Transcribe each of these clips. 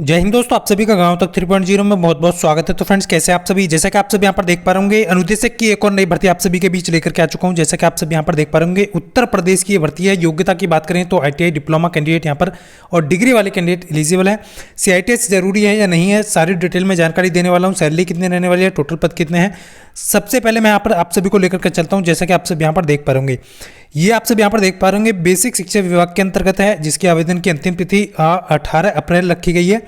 जय हिंद दोस्तों, आप सभी का गांव तक 3.0 में बहुत बहुत स्वागत है। तो फ्रेंड्स, कैसे आप सभी? जैसा कि आप सभी यहाँ पर देख पा रहे होंगे, अनुदेशक की एक और नई भर्ती आप सभी के बीच लेकर के आ चुका हूं। जैसा कि आप सभी यहाँ पर देख पा रहे होंगे, उत्तर प्रदेश की ये भर्ती है। योग्यता की बात करें तो ITI डिप्लोमा कैंडिडेट यहाँ पर और डिग्री वाले कैंडिडेट एलिजिबल है। CITS जरूरी है या नहीं है, सारी डिटेल में जानकारी देने वाला हूँ। सैलरी कितनी रहने वाली है, टोटल पद कितने हैं, सबसे पहले मैं यहाँ पर आप सभी को लेकर के चलता हूँ। जैसा कि आप सब यहाँ पर देख पा रहे ये आप सब यहाँ पर देख पा रहे बेसिक शिक्षा विभाग के अंतर्गत है, जिसकी आवेदन की अंतिम तिथि 18 अप्रैल रखी गई है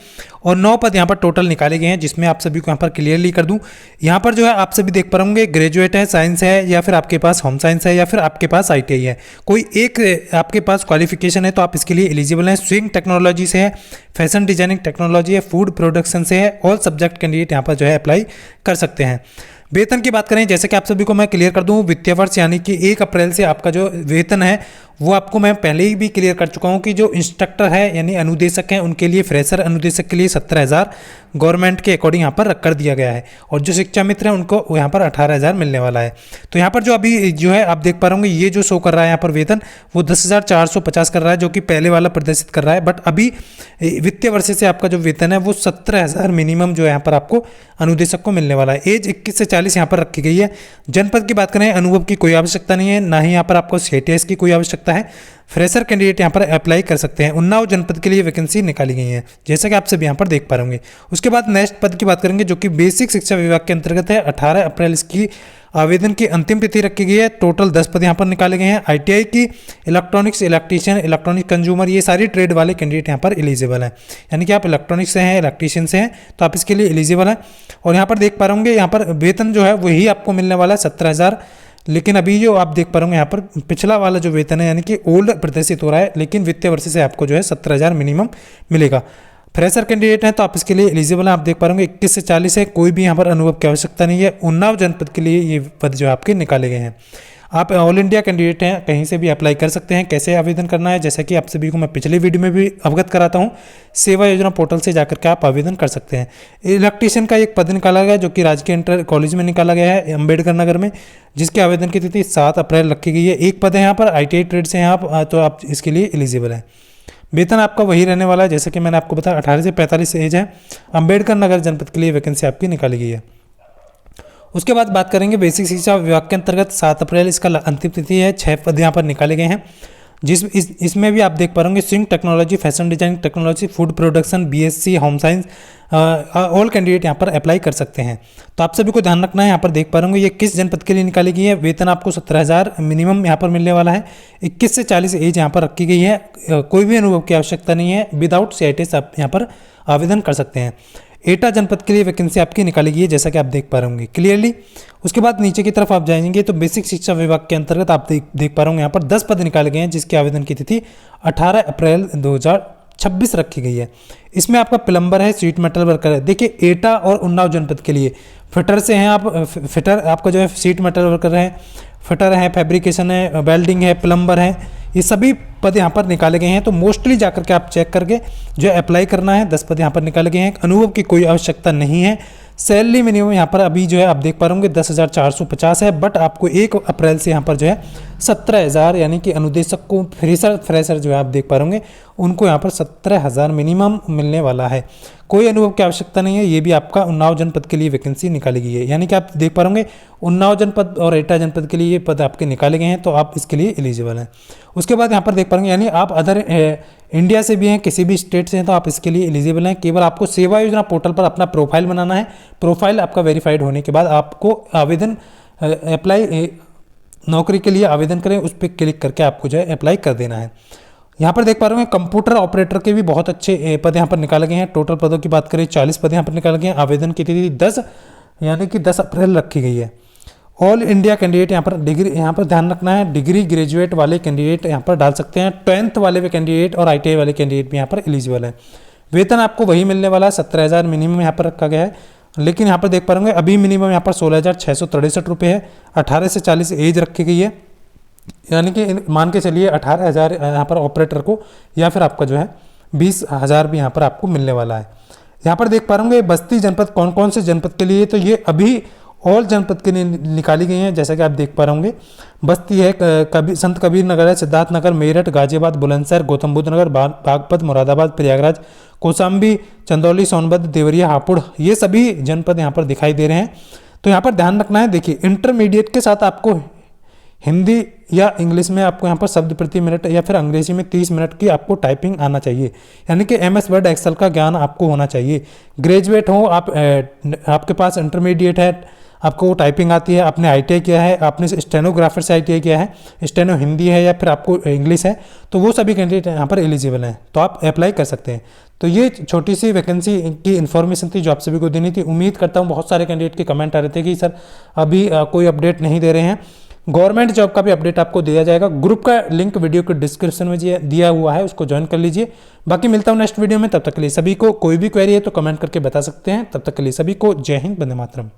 और 9 पद यहाँ पर टोटल निकाले गए हैं, जिसमें आप सभी को यहाँ पर क्लियरली कर दूं। यहाँ पर जो है आप सभी देख पा रहे ग्रेजुएट है, साइंस है, या फिर आपके पास होम साइंस है, या फिर आपके पास ITI है। कोई एक आपके पास क्वालिफिकेशन है तो आप इसके लिए एलिजिबल हैं। स्विंग टेक्नोलॉजी से है, फैशन डिजाइनिंग टेक्नोलॉजी है, फूड प्रोडक्शन से है। ऑल सब्जेक्ट कैंडिडेट यहाँ पर जो है अप्लाई कर सकते हैं। वेतन की बात करें, जैसे कि आप सभी को मैं क्लियर कर दूं, वित्तीय वर्ष यानी कि 1 अप्रैल से आपका जो वेतन है वो आपको मैं पहले ही भी क्लियर कर चुका हूं कि जो इंस्ट्रक्टर है यानी अनुदेशक हैं उनके लिए, फ्रेशर अनुदेशक के लिए 17,000 गवर्नमेंट के अकॉर्डिंग यहाँ पर कर दिया गया है, और जो शिक्षा मित्र हैं उनको यहाँ पर 18,000 मिलने वाला है। तो यहाँ पर जो अभी जो है आप देख पा रहे होंगे, ये जो शो कर रहा है यहाँ पर वेतन वो 10,450 कर रहा है, जो कि पहले वाला प्रदर्शित कर रहा है। बट अभी वित्तीय वर्ष से आपका जो वेतन है वो 17,000 मिनिमम जो है यहाँ पर आपको अनुदेशक को मिलने वाला है। एज 21 से 40 यहाँ पर रखी गई है। जनपद की बात करें, अनुभव की कोई आवश्यकता नहीं है, ना ही यहाँ पर आपको CITS की कोई आवश्यकता है। फ्रेशर कैंडिडेट यहाँ पर अप्लाई कर सकते हैं। उन्नाव जनपद के लिए वैकेंसी निकाली गई है, जैसा कि आप सब यहाँ पर देख पा रहे। उसके बाद नेक्स्ट पद की बात करेंगे, जो कि बेसिक शिक्षा विभाग के अंतर्गत है। 18 अप्रैल इसकी आवेदन की अंतिम तिथि रखी गई है। टोटल 10 पद यहाँ पर निकाले गए हैं। ITI की इलेक्ट्रॉनिक्स, इलेक्ट्रीशियन, इलेक्ट्रॉनिक कंज्यूमर, ये सारी ट्रेड वाले कैंडिडेट यहाँ पर एलिजिबल हैं। यानी कि आप इलेक्ट्रॉनिक्स से हैं, इलेक्ट्रीशियन से हैं, तो आप इसके लिए एलिजिबल हैं। और यहाँ पर देख पा रहे होंगे, यहाँ पर वेतन जो है वही आपको मिलने वाला है 17,000। लेकिन अभी जो आप देख पा रहे होंगे यहाँ पर पिछला वाला जो वेतन है यानी कि ओल्ड प्रदर्शित हो रहा है, लेकिन वित्तीय वर्ष से आपको जो है 17,000 मिनिमम मिलेगा। फ्रेशर कैंडिडेट हैं तो आप इसके लिए एलिजिबल हैं। आप देख पा रहे होंगे 21 से 40 है, कोई भी यहाँ पर अनुभव की आवश्यकता नहीं है। उन्नाव जनपद के लिए ये पद जो आपके निकाले गए हैं। आप ऑल इंडिया कैंडिडेट हैं, कहीं से भी अप्लाई कर सकते हैं। कैसे आवेदन करना है, जैसा कि आप सभी को मैं पिछले वीडियो में भी अवगत कराता हूं, सेवा योजना पोर्टल से जाकर के आप आवेदन कर सकते हैं। इलेक्ट्रीशियन का एक पद निकाला गया, जो कि राजकीय इंटर कॉलेज में निकाला गया है, अम्बेडकर नगर में, जिसके आवेदन की तिथि 7 अप्रैल रखी गई है। एक पद है यहाँ पर ITI ट्रेड से हैं आप, तो आप इसके लिए एलिजिबल हैं। वेतन आपका वही रहने वाला है, जैसे कि मैंने आपको बताया 18 से 45 एज है। अम्बेडकर नगर जनपद के लिए वैकेंसी आपकी निकाली गई है। उसके बाद बात करेंगे बेसिक शिक्षा विभाग के अंतर्गत 7 अप्रैल इसका अंतिम तिथि है। 6 पद यहाँ पर निकाले गए हैं, इसमें भी आप देख पा रहे swing technology, fashion designing technology, food production, BSc, home science, all candidate यहाँ पर अप्लाई कर सकते हैं। तो आप सभी को ध्यान रखना है, यहाँ पर देख पा रहे ये किस जनपद के लिए निकाली गई है। वेतन आपको 17,000 मिनिमम यहाँ पर मिलने वाला है। 21 से 40 एज यहाँ पर रखी गई है। कोई भी अनुभव की आवश्यकता नहीं है। विदाउट CITS आप यहाँ पर आवेदन कर सकते हैं। एटा जनपद के लिए वैकेंसी आपकी निकाली गई है, जैसा कि आप देख पा रहे होंगे क्लियरली। उसके बाद नीचे की तरफ आप जाएंगे तो बेसिक शिक्षा विभाग के अंतर्गत आप देख पा रहे होंगे यहाँ पर 10 पद निकाले गए हैं, जिसके आवेदन की तिथि 18 अप्रैल 2026 रखी गई है। इसमें आपका प्लम्बर है, शीट मेटल वर्कर है। देखिए, एटा और उन्नाव जनपद के लिए फिटर से हैं आप, फिटर आपका जो है शीट मेटल वर्कर है, फिटर है, फैब्रिकेशन है, वेल्डिंग है, प्लम्बर है, ये सभी पद यहाँ पर निकाले गए हैं। तो मोस्टली जाकर के आप चेक करके जो अप्लाई करना है। 10 पद यहाँ पर निकाले गए हैं। अनुभव की कोई आवश्यकता नहीं है। सैलरी मिनिमम यहाँ पर अभी जो है आप देख पा रहे होंगे 10,450 है, बट आपको 1 अप्रैल से यहाँ पर जो है 17,000 यानी कि अनुदेशक को फ्रेशर जो है आप देख पा रहे होंगे उनको यहाँ पर 17,000 मिनिमम मिलने वाला है। कोई अनुभव की आवश्यकता नहीं है। ये भी आपका उन्नाव जनपद के लिए वैकेंसी निकाली गई है, यानी कि आप देख पा रहे उन्नाव जनपद और एटा जनपद के लिए ये पद आपके निकाले गए हैं, तो आप इसके लिए एलिजिबल हैं। उसके बाद यहाँ पर देख पा रहे यानी आप अदर इंडिया से भी हैं, किसी भी स्टेट से हैं, तो आप इसके लिए एलिजिबल हैं। केवल आपको सेवा योजना पोर्टल पर अपना प्रोफाइल बनाना है। प्रोफाइल आपका वेरीफाइड होने के बाद आपको आवेदन अप्लाई नौकरी के लिए आवेदन करें, उस पर क्लिक करके आपको जो है अप्लाई कर देना है। यहाँ पर देख पा रहे हैं कंप्यूटर ऑपरेटर के भी बहुत अच्छे पद यहाँ पर निकाले गए हैं। टोटल पदों की बात करें 40 पद यहाँ पर निकाले गए हैं। आवेदन की तिथि 10 यानी कि 10 अप्रैल रखी गई है। ऑल इंडिया कैंडिडेट यहाँ पर डिग्री, यहाँ पर ध्यान रखना है, डिग्री ग्रेजुएट वाले कैंडिडेट यहाँ पर डाल सकते हैं। 10th वाले भी कैंडिडेट और ITI वाले कैंडिडेट भी यहाँ पर एलिजिबल है। वेतन आपको वही मिलने वाला है, 17,000 मिनिमम यहाँ पर रखा गया है। लेकिन यहाँ पर देख पा रहे अभी मिनिमम यहाँ पर 16,663 रुपये है। 18 से 40 एज रखी गई है, यानी कि मान के चलिए 18,000 यहाँ पर ऑपरेटर को, या फिर आपका जो है 20,000 भी यहाँ पर आपको मिलने वाला है। यहाँ पर देख पा रहे बस्ती जनपद कौन कौन से जनपद के लिए, तो ये अभी ऑल जनपद के लिए निकाली गई हैं, जैसा कि आप देख पा रहे होंगे। बस्ती है, संत कबीर नगर है, सिद्धार्थ नगर, मेरठ, गाजियाबाद, बुलंदशहर, गौतम बुद्ध नगर, बागपत, मुरादाबाद, प्रयागराज, कौशाम्बी, चंदौली, सोनभद्र, देवरिया, हापुड़, ये सभी जनपद यहाँ पर दिखाई दे रहे हैं। तो यहाँ पर ध्यान रखना है, देखिए इंटरमीडिएट के साथ आपको हिंदी या इंग्लिश में आपको यहाँ पर शब्द प्रति मिनट या फिर अंग्रेजी में 30 मिनट की आपको टाइपिंग आना चाहिए, यानी कि MS वर्ड एक्सेल का ज्ञान आपको होना चाहिए। ग्रेजुएट हो आप, आपके पास इंटरमीडिएट है, आपको टाइपिंग आती है, आपने ITI किया है, आपने स्टेनोग्राफर से ITI किया है, स्टेनो हिंदी है या फिर आपको इंग्लिश है, तो वो सभी कैंडिडेट यहाँ पर एलिजिबल हैं, तो आप अप्लाई कर सकते हैं। तो ये छोटी सी वैकेंसी की इन्फॉर्मेशन थी जो आप सभी को देनी थी। उम्मीद करता हूँ बहुत सारे कैंडिडेट के कमेंट आ रहे थे कि सर अभी कोई अपडेट नहीं दे रहे हैं। गवर्नमेंट जॉब का भी अपडेट आपको दिया जाएगा। ग्रुप का लिंक वीडियो के डिस्क्रिप्शन में दिया हुआ है, उसको ज्वाइन कर लीजिए। बाकी मिलता हूँ नेक्स्ट वीडियो में, तब तक के लिए सभी को कोई भी क्वेरी है तो कमेंट करके बता सकते हैं। तब तक के लिए सभी को जय हिंद, वंदे मातरम।